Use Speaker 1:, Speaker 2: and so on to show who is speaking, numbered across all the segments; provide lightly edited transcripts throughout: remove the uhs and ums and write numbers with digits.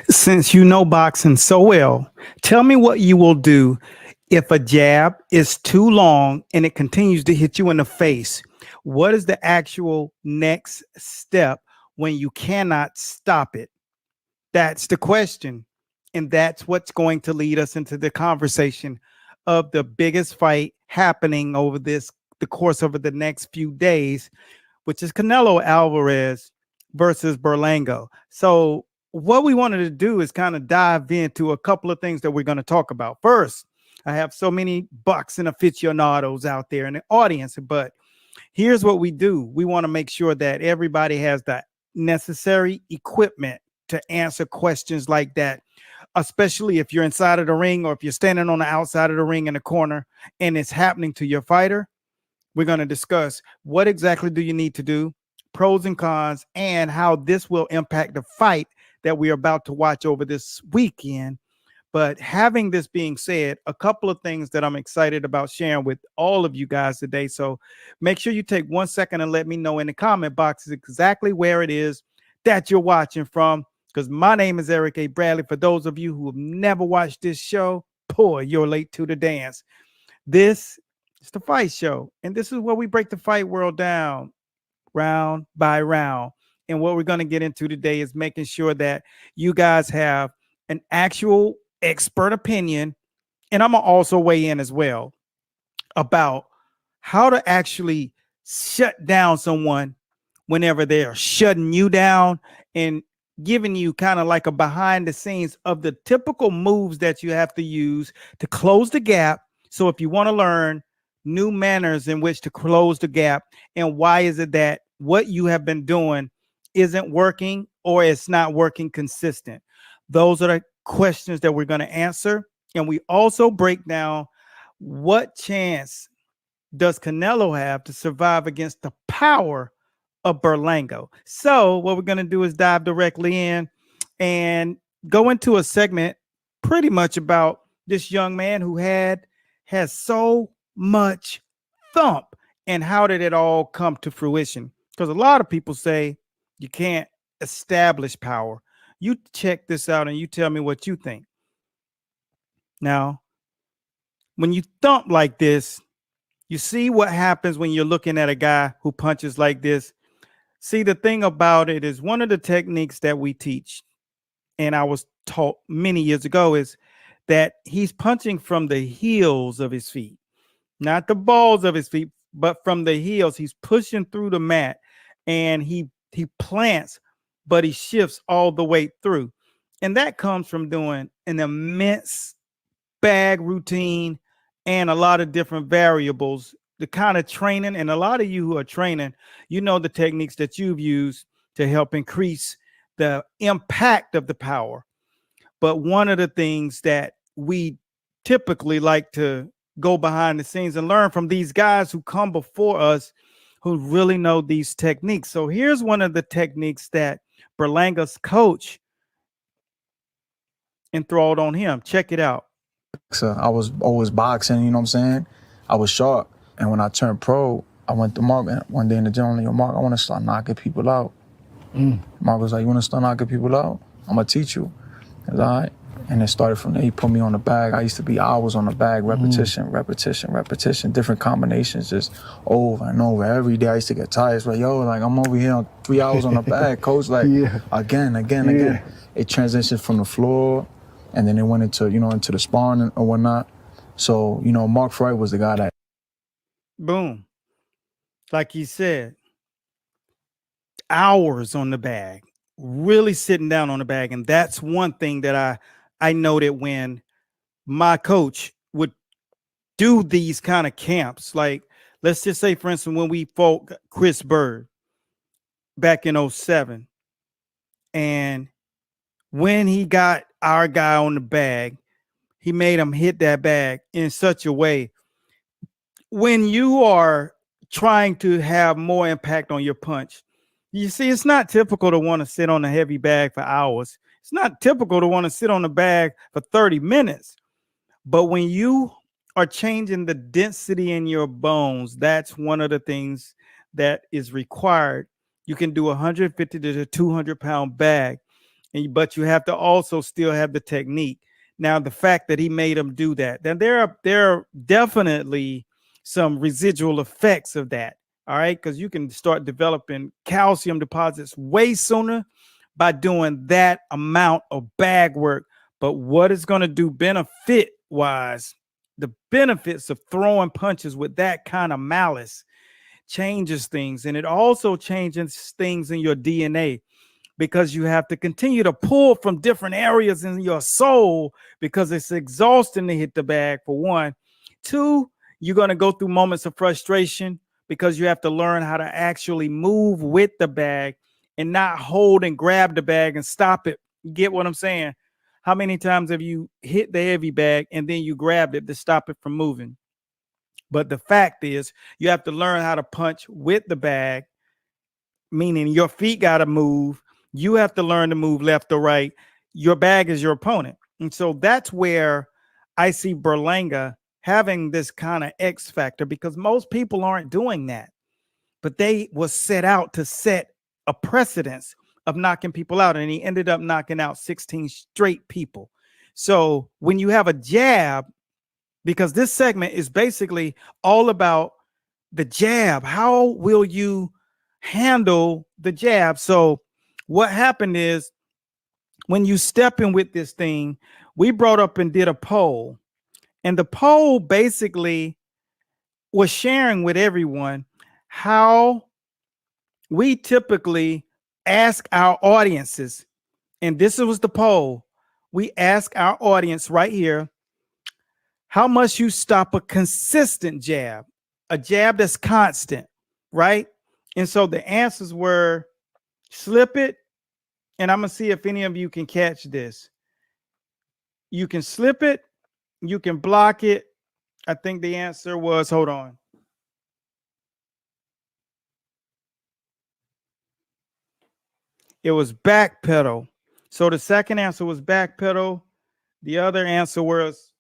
Speaker 1: Since you know boxing so well, tell me what you will do if a jab is too long and it continues to hit you in the face. What is the actual next step when you cannot stop it? That's the question. And that's what's going to lead us into the conversation of the biggest fight happening over the course over the next few days, which is Canelo Alvarez versus Berlanga. So, what we wanted to do is kind of dive into a couple of things that we're going to talk about. First, I have so many boxing aficionados out there in the audience, but here's what we do. We want to make sure that everybody has the necessary equipment to answer questions like that, especially if you're inside of the ring or if you're standing on the outside of the ring in the corner and it's happening to your fighter. We're going to discuss what exactly do you need to do, pros and cons, and how this will impact the fight that we're about to watch over this weekend. But having this being said, a couple of things that I'm excited about sharing with all of you guys today. So make sure you take 1 second and let me know in the comment boxes exactly where it is that you're watching from. Because my name is Eric A. Bradley. For those of you who have never watched this show, boy, you're late to the dance. This is the Fight Show, and this is where we break the fight world down round by round. And what we're going to get into today is making sure that you guys have an actual expert opinion, and I'm going to also weigh in as well about how to actually shut down someone whenever they're shutting you down, and giving you kind of like a behind the scenes of the typical moves that you have to use to close the gap. So if you want to learn new manners in which to close the gap, and why is it that what you have been doing isn't working or it's not working consistent, those are the questions that we're going to answer. And we also break down what chance does Canelo have to survive against the power of Berlanga. So what we're going to do is dive directly in and go into a segment pretty much about this young man who has so much thump, and how did it all come to fruition? Because a lot of people say you can't establish power. You check this out and you tell me what you think. Now, when you thump like this, you see what happens when you're looking at a guy who punches like this. See, the thing about it is, one of the techniques that we teach, and I was taught many years ago, is that he's punching from the heels of his feet, not the balls of his feet, but from the heels. He's pushing through the mat, and he plants, but he shifts all the way through. And that comes from doing an immense bag routine and a lot of different variables, the kind of training. And a lot of you who are training, you know the techniques that you've used to help increase the impact of the power. But one of the things that we typically like to go behind the scenes and learn from these guys who come before us, who really know these techniques. So here's one of the techniques that Berlanga's coach enthralled on him. Check it out.
Speaker 2: So I was always boxing, you know what I'm saying? I was sharp. And when I turned pro, I went to Mark one day in the gym. I'm like, yo, Mark, I want to start knocking people out. Mark was like, you want to start knocking people out? I'm going to teach you. I was all right. And it started from there. He put me on the bag. I used to be hours on the bag, repetition, different combinations, just over and over. Every day I used to get tired. It's like, yo, like I'm over here on 3 hours on the bag, coach. Like, again. It transitioned from the floor, and then it went into, into the sparring or whatnot. So, Mark Freud was the guy that.
Speaker 1: Boom. Like he said, hours on the bag, really sitting down on the bag. And that's one thing that I noted when my coach would do these kind of camps. Like, let's just say, for instance, when we fought Chris Bird back in 07, and when he got our guy on the bag, he made him hit that bag in such a way. When you are trying to have more impact on your punch, you see, it's not typical to want to sit on a heavy bag for hours. It's not typical to want to sit on the bag for 30 minutes. But when you are changing the density in your bones, that's one of the things that is required. You can do 150 to 200 pound bag. but you have to also still have the technique. Now, the fact that he made him do that, then there are definitely some residual effects of that. All right, because you can start developing calcium deposits way sooner by doing that amount of bag work. But what it's going to do benefit wise, the benefits of throwing punches with that kind of malice changes things, and it also changes things in your DNA, because you have to continue to pull from different areas in your soul, because it's exhausting to hit the bag, for one. Two, you're going to go through moments of frustration because you have to learn how to actually move with the bag and not hold and grab the bag and stop it. You get what I'm saying? How many times have you hit the heavy bag and then you grabbed it to stop it from moving? But the fact is, you have to learn how to punch with the bag, meaning your feet got to move. You have to learn to move left or right. Your bag is your opponent. And so that's where I see Berlanga having this kind of X factor, because most people aren't doing that. But they was set out to set a precedence of knocking people out. And he ended up knocking out 16 straight people. So when you have a jab, because this segment is basically all about the jab, how will you handle the jab? So what happened is, when you step in with this thing, we brought up and did a poll, and the poll basically was sharing with everyone how we typically ask our audiences. And this was the poll. We ask our audience right here, how much you stop a consistent jab, a jab that's constant, right? And so the answers were slip it. And I'm going to see if any of you can catch this. You can slip it. You can block it. I think the answer was, hold on. It was backpedal. So the second answer was backpedal. The other answer was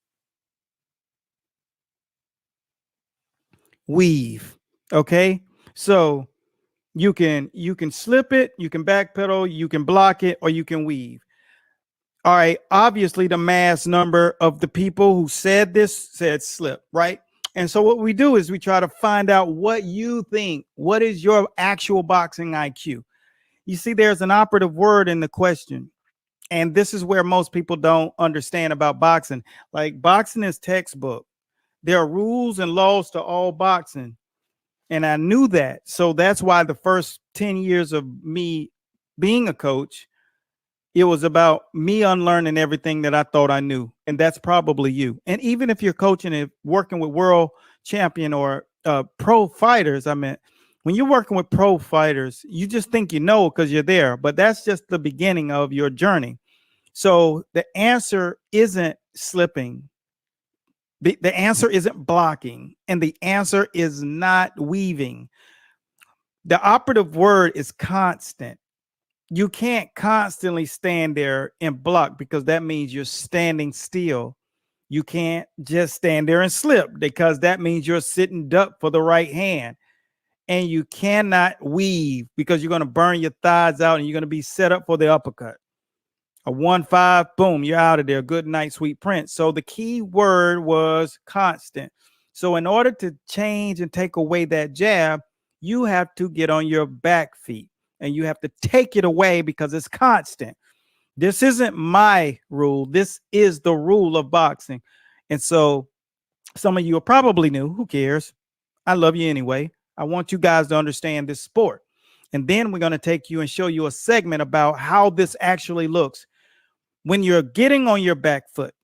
Speaker 1: weave. Okay. So you can slip it, you can backpedal, you can block it, or you can weave. All right. Obviously, the mass number of the people who said this said slip, right? And so what we do is we try to find out what you think. What is your actual boxing IQ? You see, there's an operative word in the question. And this is where most people don't understand about boxing. Like, boxing is textbook. There are rules and laws to all boxing. And I knew that. So that's why the first 10 years of me being a coach, it was about me unlearning everything that I thought I knew. And that's probably you. And even if you're coaching and working with world champion or pro fighters, I mean, when you're working with pro fighters, you just think you know because you're there. But that's just the beginning of your journey. So the answer isn't slipping. The answer isn't blocking, and the answer is not weaving. The operative word is constant. You can't constantly stand there and block, because that means you're standing still. You can't just stand there and slip, because that means you're sitting duck for the right hand. And you cannot weave, because you're going to burn your thighs out and you're going to be set up for the uppercut. A 1-5, boom, you're out of there. Good night, sweet prince. So the key word was constant. So in order to change and take away that jab, you have to get on your back feet and you have to take it away, because it's constant. This isn't my rule. This is the rule of boxing. And so some of you are probably new. Who cares? I love you anyway. I want you guys to understand this sport. And then we're going to take you and show you a segment about how this actually looks when you're getting on your back foot.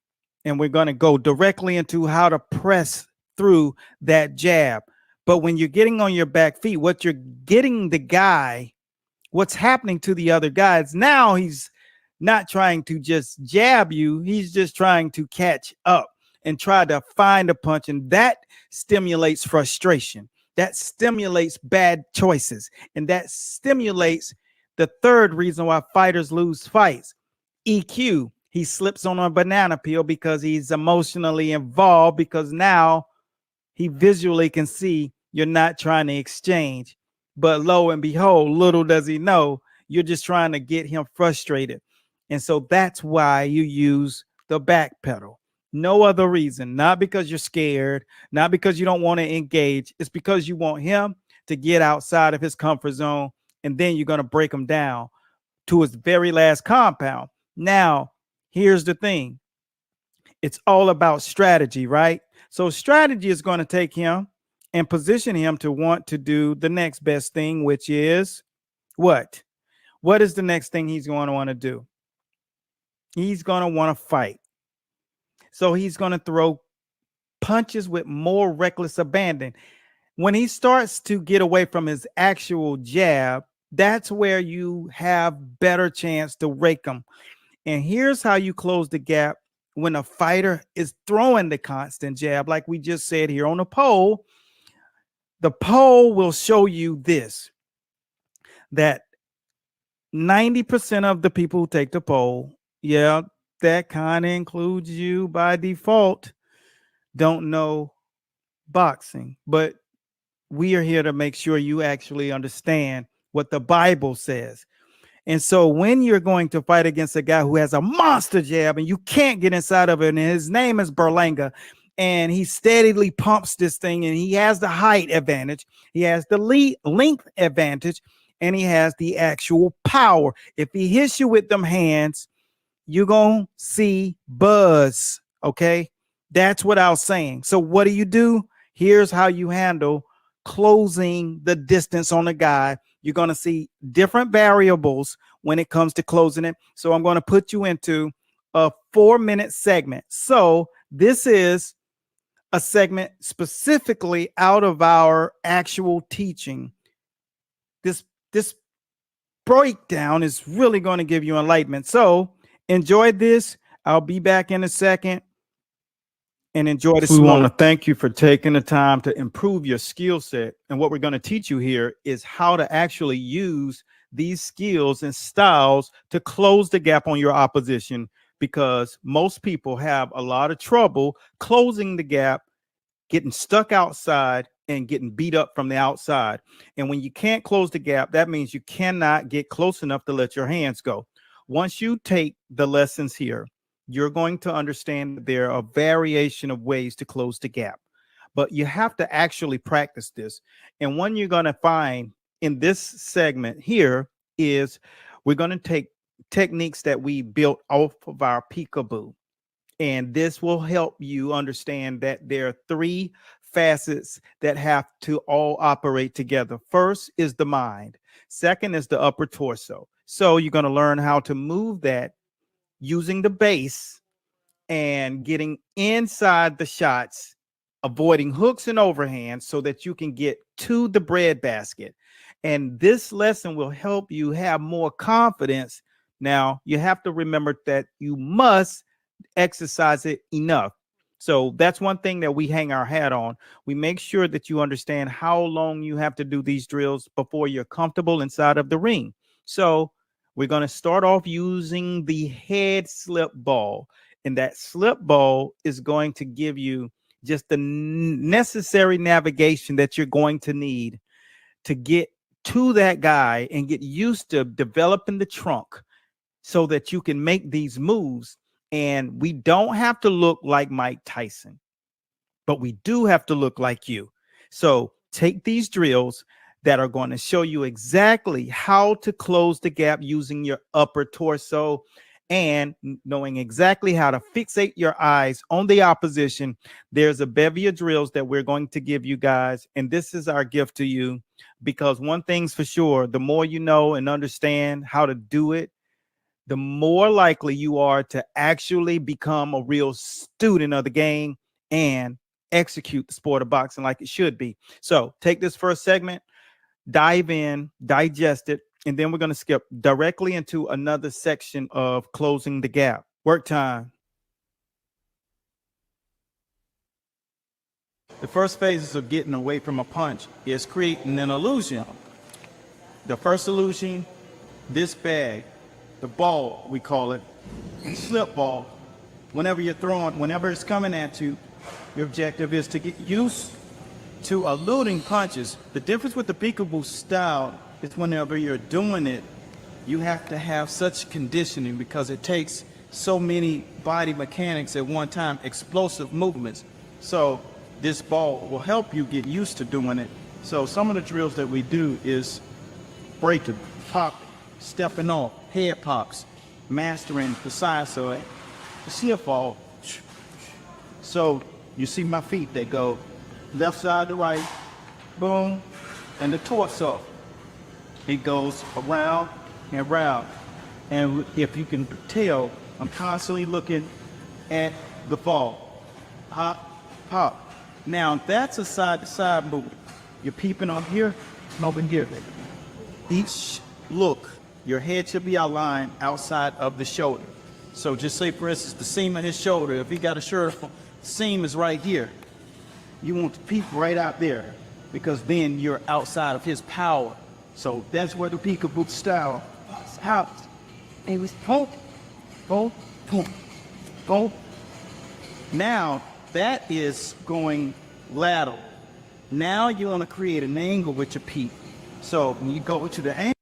Speaker 1: And we're going to go directly into how to press through that jab. But when you're getting on your back feet, what you're getting the guy, what's happening to the other guys, now he's not trying to just jab you. He's just trying to catch up and try to find a punch. And that stimulates frustration. That stimulates bad choices. And that stimulates the third reason why fighters lose fights. EQ. He slips on a banana peel because he's emotionally involved, because now he visually can see you're not trying to exchange. But lo and behold, little does he know, you're just trying to get him frustrated. And so that's why you use the back pedal. No other reason, not because you're scared, not because you don't want to engage. It's because you want him to get outside of his comfort zone, and then you're going to break him down to his very last compound. Now, here's the thing. It's all about strategy, right? So strategy is going to take him and position him to want to do the next best thing, which is what? What is the next thing he's going to want to do? He's going to want to fight. So he's going to throw punches with more reckless abandon. When he starts to get away from his actual jab, that's where you have better chance to rake him. And here's how you close the gap when a fighter is throwing the constant jab, like we just said here on the poll. The poll will show you this, that 90% of the people who take the poll, yeah, that kind of includes you by default, don't know boxing. But we are here to make sure you actually understand what the Bible says. And so when you're going to fight against a guy who has a monster jab and you can't get inside of it, and his name is Berlanga, and he steadily pumps this thing, and he has the height advantage, he has the length advantage, and he has the actual power. If he hits you with them hands, you're going to see buzz, okay? That's what I was saying. So what do? Here's how you handle closing the distance on a guy. You're going to see different variables when it comes to closing it. So I'm going to put you into a 4-minute segment. So this is a segment specifically out of our actual teaching. This breakdown is really going to give you enlightenment. So enjoy this. I'll be back in a second. And enjoy this. We want to thank you for taking the time to improve your skill set. And what we're going to teach you here is how to actually use these skills and styles to close the gap on your opposition, because most people have a lot of trouble closing the gap, getting stuck outside and getting beat up from the outside. And when you can't close the gap, that means you cannot get close enough to let your hands go. Once you take the lessons here, you're going to understand that there are a variation of ways to close the gap, but you have to actually practice this. And one you're going to find in this segment here is we're going to take techniques that we built off of our peekaboo. And this will help you understand that there are 3 facets that have to all operate together. First is the mind. Second is the upper torso. So you're going to learn how to move that using the base and getting inside the shots, avoiding hooks and overhands so that you can get to the breadbasket. And this lesson will help you have more confidence. Now, you have to remember that you must exercise it enough. So that's one thing that we hang our hat on. We make sure that you understand how long you have to do these drills before you're comfortable inside of the ring. So we're going to start off using the head slip ball. And that slip ball is going to give you just the necessary navigation that you're going to need to get to that guy and get used to developing the trunk so that you can make these moves. And we don't have to look like Mike Tyson, but we do have to look like you. So take these drills that are going to show you exactly how to close the gap using your upper torso and knowing exactly how to fixate your eyes on the opposition. There's a bevy of drills that we're going to give you guys, and this is our gift to you, because one thing's for sure, the more you know and understand how to do it, the more likely you are to actually become a real student of the game and execute the sport of boxing like it should be. So take this first segment, dive in, digest it, and then we're going to skip directly into another section of closing the gap. Work time. The first phases of getting away from a punch is creating an illusion. The first illusion, this bag, the ball, we call it, slip ball. Whenever you're throwing, whenever it's coming at you, your objective is to get used to eluding punches. The difference with the peekaboo style is whenever you're doing it,
Speaker 3: You have to have such conditioning because it takes so many body mechanics at one time, explosive movements. So this ball will help you get used to doing it. So some of the drills that we do is breaking, popping, stepping off, head pops, mastering the side. So you see a fall. So you see my feet, they go left side to right, boom, and the torso. It goes around and round. And if you can tell, I'm constantly looking at the ball. Pop, pop. Now that's a side to side movement. You're peeping on here, moving here. Each look, your head should be outlined outside of the shoulder. So just say, for instance, the seam of his shoulder, if he got a shirt, seam is right here. You want to peek right out there because then you're outside of his power. So that's where the peekaboo style. How? It was boom, boom, boom, boom. Now that is going lateral. Now you're going to create an angle with your peak. So when you go to the angle,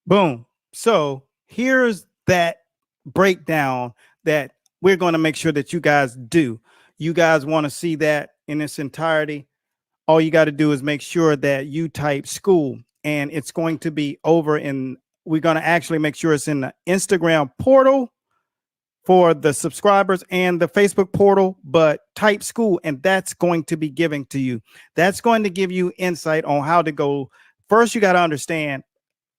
Speaker 1: boom. So here's that breakdown that we're going to make sure that you guys do. You guys want to see that in its entirety. All you got to do is make sure that you type school, and it's going to be over in, we're going to actually make sure it's in the Instagram portal for the subscribers and the Facebook portal, but type school, and that's going to be giving to you. That's going to give you insight on how to go. First, you got to understand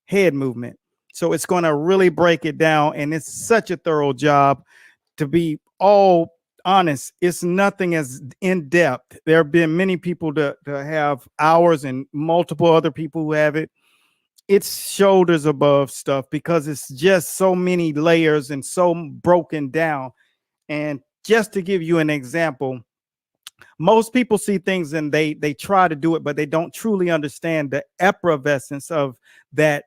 Speaker 1: head movement. So it's going to really break it down, and it's such a thorough job. To be all honest, it's nothing as in depth. There have been many people to have hours and multiple other people who have it. It's shoulders above stuff because it's just so many layers and so broken down. And just to give you an example, most people see things and they try to do it, but they don't truly understand the effervescence of that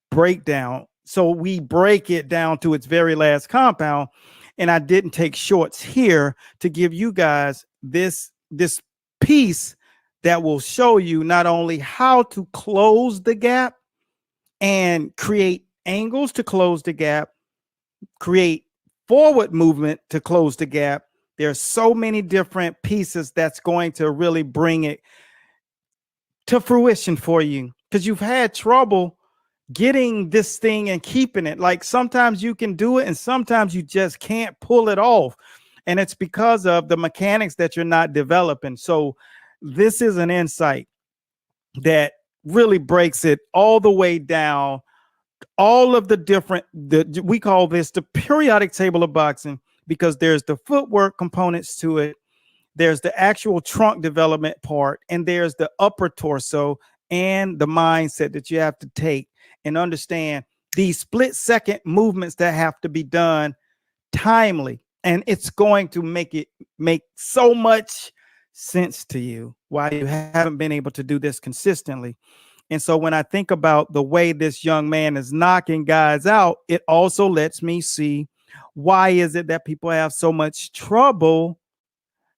Speaker 1: breakdown. So we break it down to its very last compound. And I didn't take shorts here to give you guys this piece that will show you not only how to close the gap and create angles to close the gap, create forward movement to close the gap. There's so many different pieces that's going to really bring it to fruition for you, because you've had trouble getting this thing and keeping it. Like sometimes you can do it and sometimes you just can't pull it off. And it's because of the mechanics that you're not developing. So this is an insight that really breaks it all the way down. All of the different, we call this the periodic table of boxing, because there's the footwork components to it. There's the actual trunk development part, and there's the upper torso and the mindset that you have to take and understand these split-second movements that have to be done timely. And it's going to make so much sense to you why you haven't been able to do this consistently. And so when I think about the way this young man is knocking guys out, it also lets me see why is it that people have so much trouble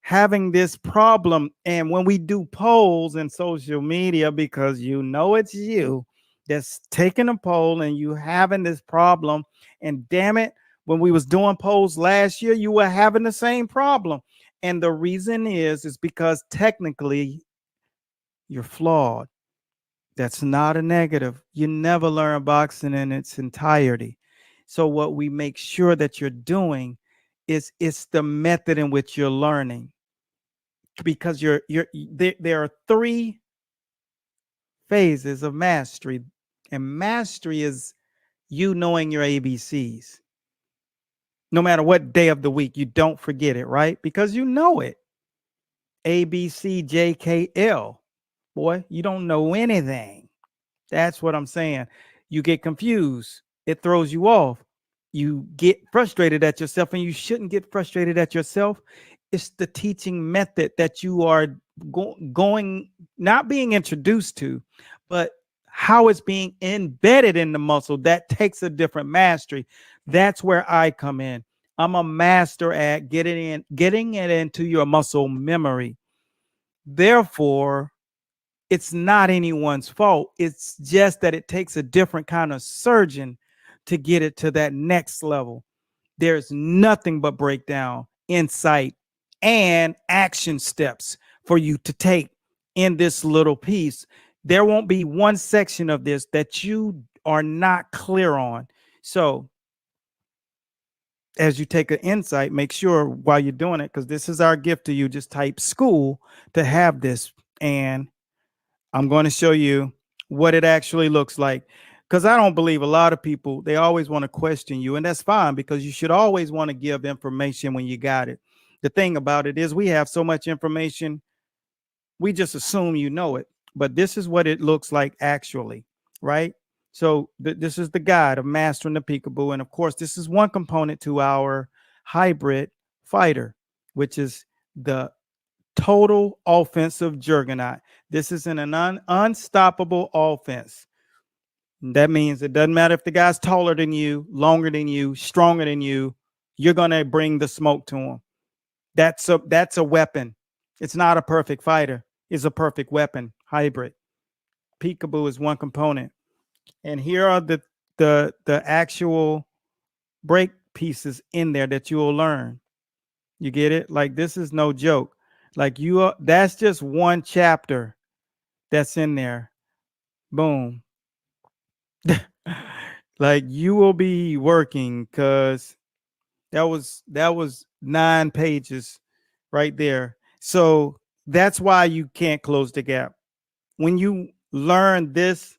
Speaker 1: having this problem. And when we do polls in social media, because you know it's you that's taking a poll and you having this problem, and damn it, when we was doing polls last year, you were having the same problem. And the reason is because technically you're flawed. That's not a negative. You never learn boxing in its entirety. So what we make sure that you're doing is it's the method in which you're learning, because there are three phases of mastery, and mastery is you knowing your ABCs. No matter what day of the week, you don't forget it, right? Because you know it. A, B, C, J, K, L. Boy, you don't know anything. That's what I'm saying. You get confused. It throws you off. You get frustrated at yourself, and you shouldn't get frustrated at yourself. It's the teaching method that you are not being introduced to, but how it's being embedded in the muscle that takes a different mastery. That's where I come in. I'm a master at getting it into your muscle memory. Therefore, It's not anyone's fault. It's just that it takes a different kind of surgeon to get it to that next level. There's nothing but breakdown, insight, and action steps for you to take in this little piece. There won't be one section of this that you are not clear on. So as you take an insight, make sure while you're doing it, because this is our gift to you, just type school to have this. And I'm going to show you what it actually looks like. Because I don't believe a lot of people, they always want to question you. And that's fine, because you should always want to give information when you got it. The thing about it is we have so much information, we just assume you know it. But this is what it looks like actually, right? So this is the guide of mastering the peekaboo. And of course, this is one component to our hybrid fighter, which is the total offensive juggernaut. This is an unstoppable offense. That means it doesn't matter if the guy's taller than you, longer than you, stronger than you, you're going to bring the smoke to him. That's a weapon. It's not a perfect fighter. It's a perfect weapon. Hybrid. Peekaboo is one component. And here are the actual break pieces in there that you will learn. You get it? Like, this is no joke. Like, that's just one chapter that's in there. Boom. Like, you will be working, because that was 9 pages right there. So that's why you can't close the gap. When you learn this,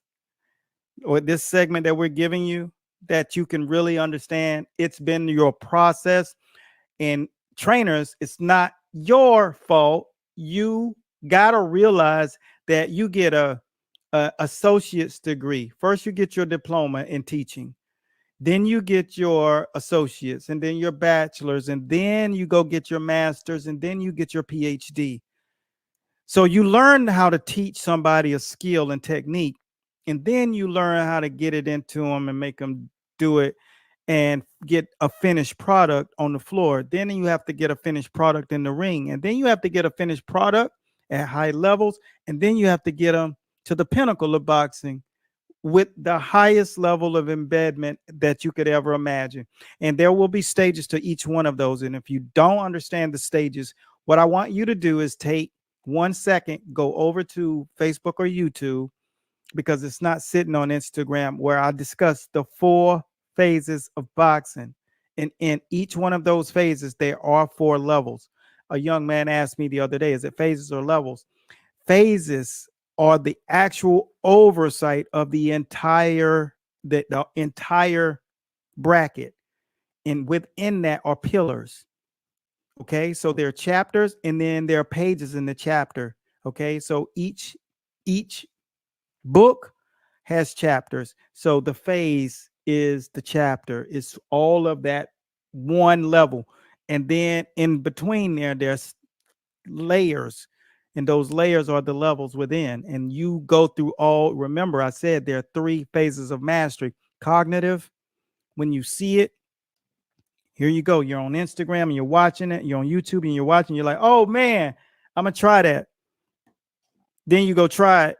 Speaker 1: or this segment that we're giving you, that you can really understand, it's been your process. And trainers, it's not your fault. You got to realize that you get a associate's degree. First, you get your diploma in teaching. Then you get your associates, and then your bachelor's, and then you go get your master's, and then you get your PhD. So you learn how to teach somebody a skill and technique, and then you learn how to get it into them and make them do it and get a finished product on the floor. Then you have to get a finished product in the ring, and then you have to get a finished product at high levels, and then you have to get them to the pinnacle of boxing with the highest level of embedment that you could ever imagine. And there will be stages to each one of those. And if you don't understand the stages, what I want you to do is take 1 second, go over to Facebook or YouTube, because it's not sitting on Instagram, where I discuss the 4 phases of boxing. And in each one of those phases, there are 4 levels. A young man asked me the other day, is it phases or levels? Phases are the actual oversight of the entire bracket. And within that are pillars. Okay, so there are chapters, and then there are pages in the chapter. Okay, so each book has chapters. So the phase is the chapter. It's all of that one level. And then in between there's layers. And those layers are the levels within. And you go through all, remember, I said there are 3 phases of mastery. Cognitive, when you see it, here you go. You're on Instagram and you're watching it. You're on YouTube and you're watching. You're like, oh man, I'm going to try that. Then you go try it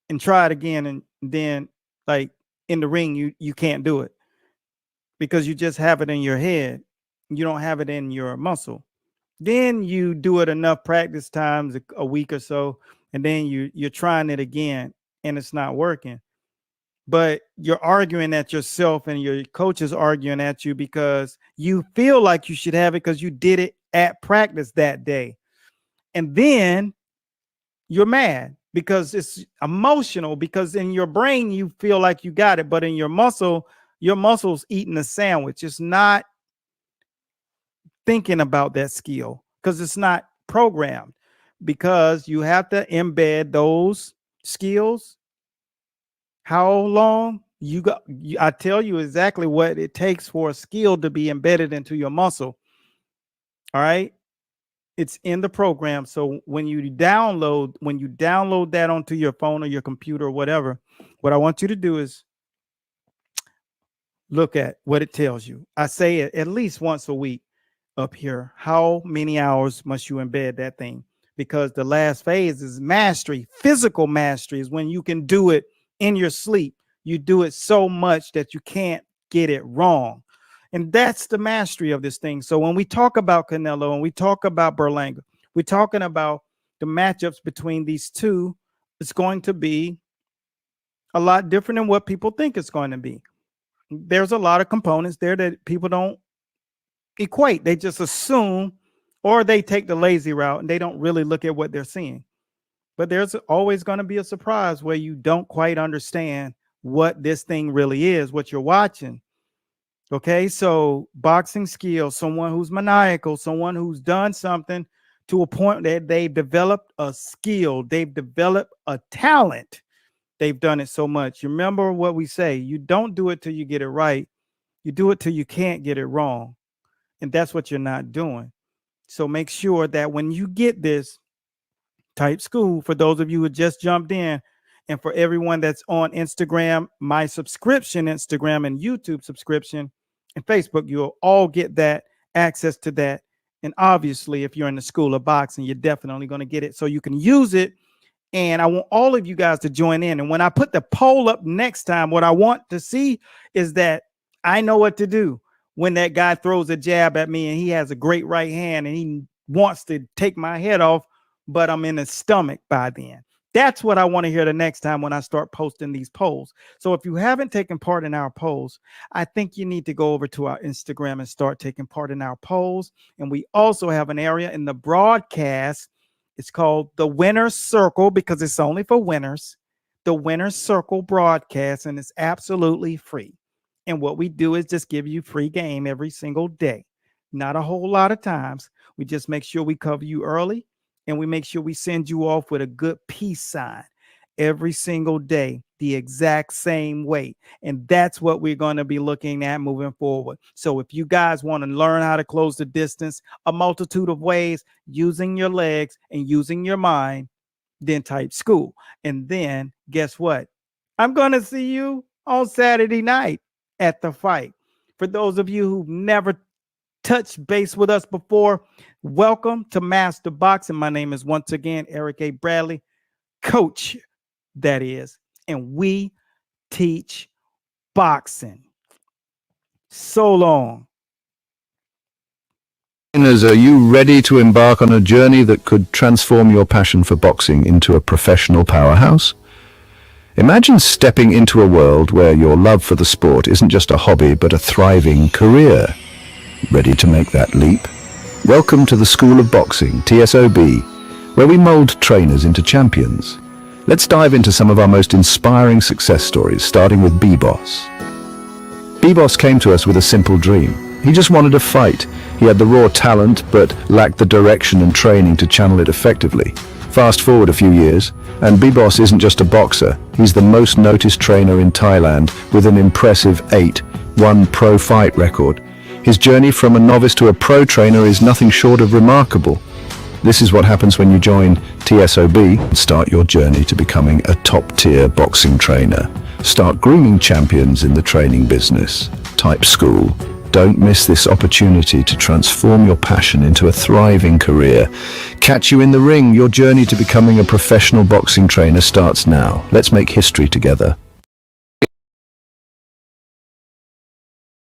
Speaker 1: and try it again. And then, like, in the ring, you can't do it, because you just have it in your head. You don't have it in your muscle. Then you do it enough practice times, a week or so, and then you're trying it again and it's not working. But you're arguing at yourself, and your coach is arguing at you, because you feel like you should have it because you did it at practice that day. And then you're mad because it's emotional, because in your brain you feel like you got it, but in your muscle's eating a sandwich. It's not thinking about that skill because it's not programmed, because you have to embed those skills. How long you got? I tell you exactly what it takes for a skill to be embedded into your muscle. All right. It's in the program. So when you download that onto your phone or your computer or whatever, what I want you to do is look at what it tells you. I say it at least once a week up here. How many hours must you embed that thing? because the last phase is mastery. Physical mastery is when you can do it in your sleep. You do it so much that you can't get it wrong. And that's the mastery of this thing. So when we talk about Canelo and we talk about Berlanga, we're talking about the matchups between these two. It's going to be a lot different than what people think it's going to be. There's a lot of components there that people don't equate. They just assume, or they take the lazy route and they don't really look at what they're seeing. But there's always going to be a surprise where you don't quite understand what this thing really is, what you're watching. Okay, so boxing skills, someone who's maniacal, someone who's done something to a point that they've developed a skill, they've developed a talent. They've done it so much. You remember what we say, you don't do it till you get it right. You do it till you can't get it wrong. And that's what you're not doing. So make sure that when you get this type school, for those of you who just jumped in, and for everyone that's on Instagram, my subscription, Instagram and YouTube subscription, and Facebook, you'll all get that access to that. And obviously, if you're in the school of boxing, you're definitely going to get it so you can use it. And I want all of you guys to join in. And when I put the poll up next time, what I want to see is that I know what to do when that guy throws a jab at me and he has a great right hand and he wants to take my head off, but I'm in his stomach by then. That's what I want to hear the next time when I start posting these polls. So if you haven't taken part in our polls, I think you need to go over to our Instagram and start taking part in our polls. And we also have an area in the broadcast. It's called the Winner's Circle because it's only for winners. The Winner's Circle broadcast, and it's absolutely free. And what we do is just give you free game every single day. Not a whole lot of times. We just make sure we cover you early. And we make sure we send you off with a good peace sign every single day, the exact same way. And that's what we're going to be looking at moving forward. So if you guys want to learn how to close the distance a multitude of ways, using your legs and using your mind, then type school. And then guess what? I'm going to see you on Saturday night at the fight. For those of you who've never touched base with us before, welcome to Master Boxing. My name is once again Eric A. Bradley, coach, that is, and we teach boxing. So long.
Speaker 4: Are you ready to embark on a journey that could transform your passion for boxing into a professional powerhouse? Imagine stepping into a world where your love for the sport isn't just a hobby but a thriving career. Ready to make that leap? Welcome to the School of Boxing, TSOB, where we mold trainers into champions. Let's dive into some of our most inspiring success stories, starting with B-Boss. B-Boss came to us with a simple dream. He just wanted to fight. He had the raw talent, but lacked the direction and training to channel it effectively. Fast forward a few years, and B-Boss isn't just a boxer. He's the most noticed trainer in Thailand with an impressive 8-1 pro fight record. His journey from a novice to a pro trainer is nothing short of remarkable. This is what happens when you join TSOB and start your journey to becoming a top-tier boxing trainer. Start grooming champions in the training business. Type school. Don't miss this opportunity to transform your passion into a thriving career. Catch you in the ring. Your journey to becoming a professional boxing trainer starts now. Let's make history together.